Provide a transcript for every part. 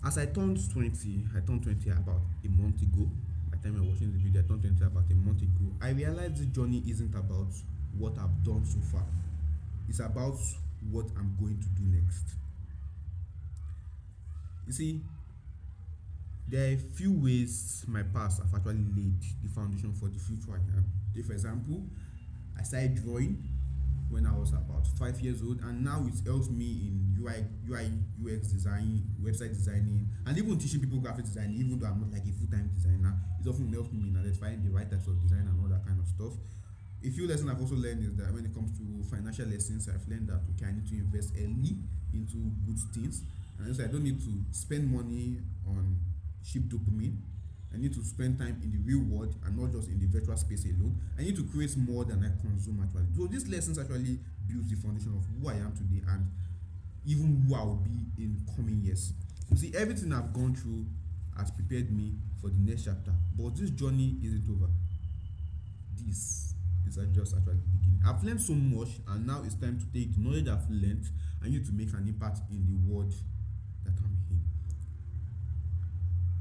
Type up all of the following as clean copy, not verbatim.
As I turned 20 about a month ago. By the time you're watching the video, I turned 20 about a month ago. I realized this journey isn't about what I've done so far, it's about what I'm going to do next. You see, there are a few ways my past have actually laid the foundation for the future I am. Take for example, I started drawing when I was about 5 years old, and now it helps me in UI, UX design, website designing, and even teaching people graphic design. Even though I'm not like a full-time designer, it often helps me in identifying the right types of design and all that kind of stuff. A few lessons I've also learned is that when it comes to financial lessons, I've learned that okay, I need to invest early into good things, and so I don't need to spend money on cheap dopamine. I need to spend time in the real world and not just in the virtual space alone. I need to create more than I consume actually. So these lessons actually build the foundation of who I am today and even who I will be in coming years. You see, everything I've gone through has prepared me for the next chapter. But this journey isn't over. This is just actually the beginning. I've learned so much, and now it's time to take the knowledge I've learned and need to make an impact in the world that I'm in.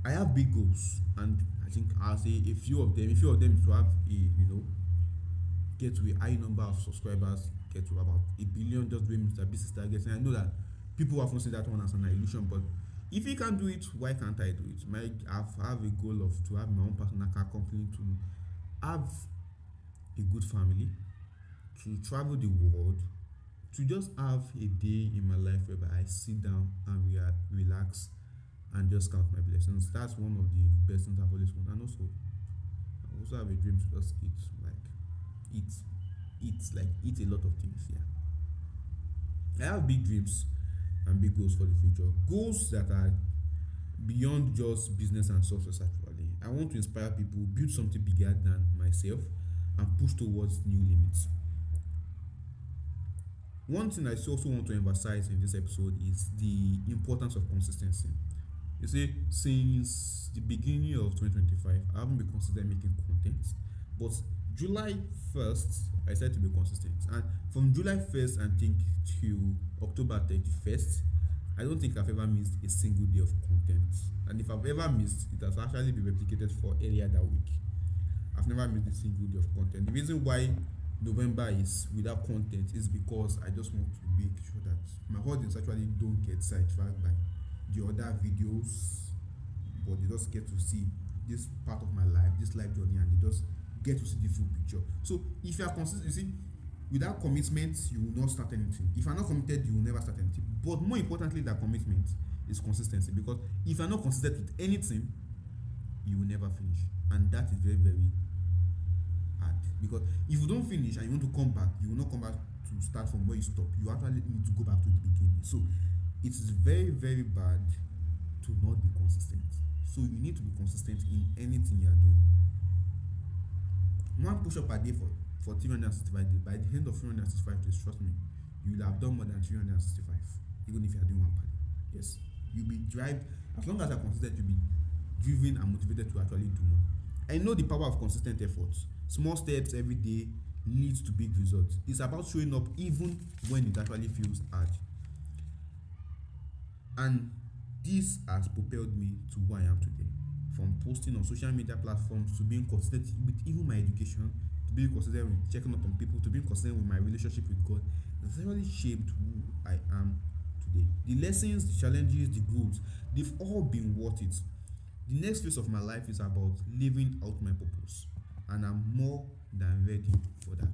I have big goals, and I think I'll say a few of them. A few of them is to have a get to a high number of subscribers, get to about 1 billion, just doing Mr. Beast targets. And I know that people often say that one as an illusion, but if he can do it, why can't I do it? I have a goal of to have my own personal car company, to have a good family, to travel the world, to just have a day in my life whereby I sit down and relax and just count my blessings. That's one of the best things I've always wanted. And also, I also have a dream to just eat, eat a lot of things. Yeah, I have big dreams and big goals for the future. Goals that are beyond just business and success. Actually, I want to inspire people, build something bigger than myself, and push towards new limits. One thing I also want to emphasize in this episode is the importance of consistency. You see, since the beginning of 2025, I haven't been consistent making content, but July 1st, I started to be consistent. And from July 1st, I think, to October 31st, I don't think I've ever missed a single day of content. And if I've ever missed, it has actually been replicated for earlier that week. I've never missed a single day of content. The reason why November is without content is because I just want to make sure that my audience actually don't get sidetracked by the other videos, but they just get to see this part of my life, this life journey, and they just get to see the full picture. So if you are consistent, you see, without commitment, you will not start anything. If you are not committed, you will never start anything. But more importantly than commitment is consistency, because if you are not consistent with anything, you will never finish, and that is very, very hard. Because if you don't finish and you want to come back, you will not come back to start from where you stop. You actually need to go back to the beginning. So it is very, very bad to not be consistent. So you need to be consistent in anything you are doing. One push up a day for 365 days. By the end of 365 days, trust me, you will have done more than 365, even if you are doing one per day. Yes, you'll be driven. As long as you are consistent, you'll be driven and motivated to actually do more. I know the power of consistent efforts. Small steps every day leads to big results. It's about showing up even when it actually feels hard. And this has propelled me to who I am today. From posting on social media platforms to being consistent with even my education, to being consistent with checking up on people, to being consistent with my relationship with God, it's really shaped who I am today. The lessons, the challenges, the growth, they've all been worth it. The next phase of my life is about living out my purpose, and I'm more than ready for that.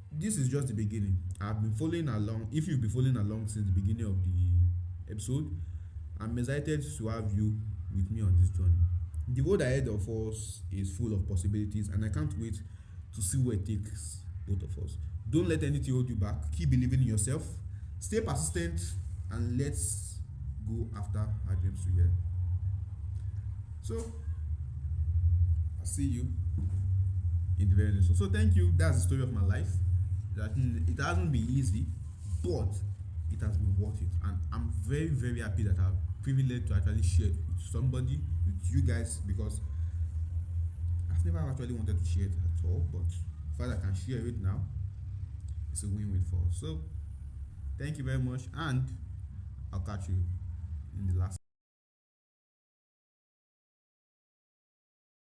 This is just the beginning. I've been following along. If you've been following along since the beginning of the episode, I'm excited to have you with me on this journey. The road ahead of us is full of possibilities, and I can't wait to see where it takes both of us. Don't let anything hold you back. Keep believing in yourself. Stay persistent, and let's go after our dreams together. So, I'll see you in the very next one. So, thank you. That's the story of my life. It hasn't been easy, but it has been worth it, and I'm very, very happy that I'm privileged to actually share it with somebody, with you guys, because I've never actually wanted to share it at all, but the fact I can share it now, it's a win-win for us. So thank you very much, and I'll catch you in the last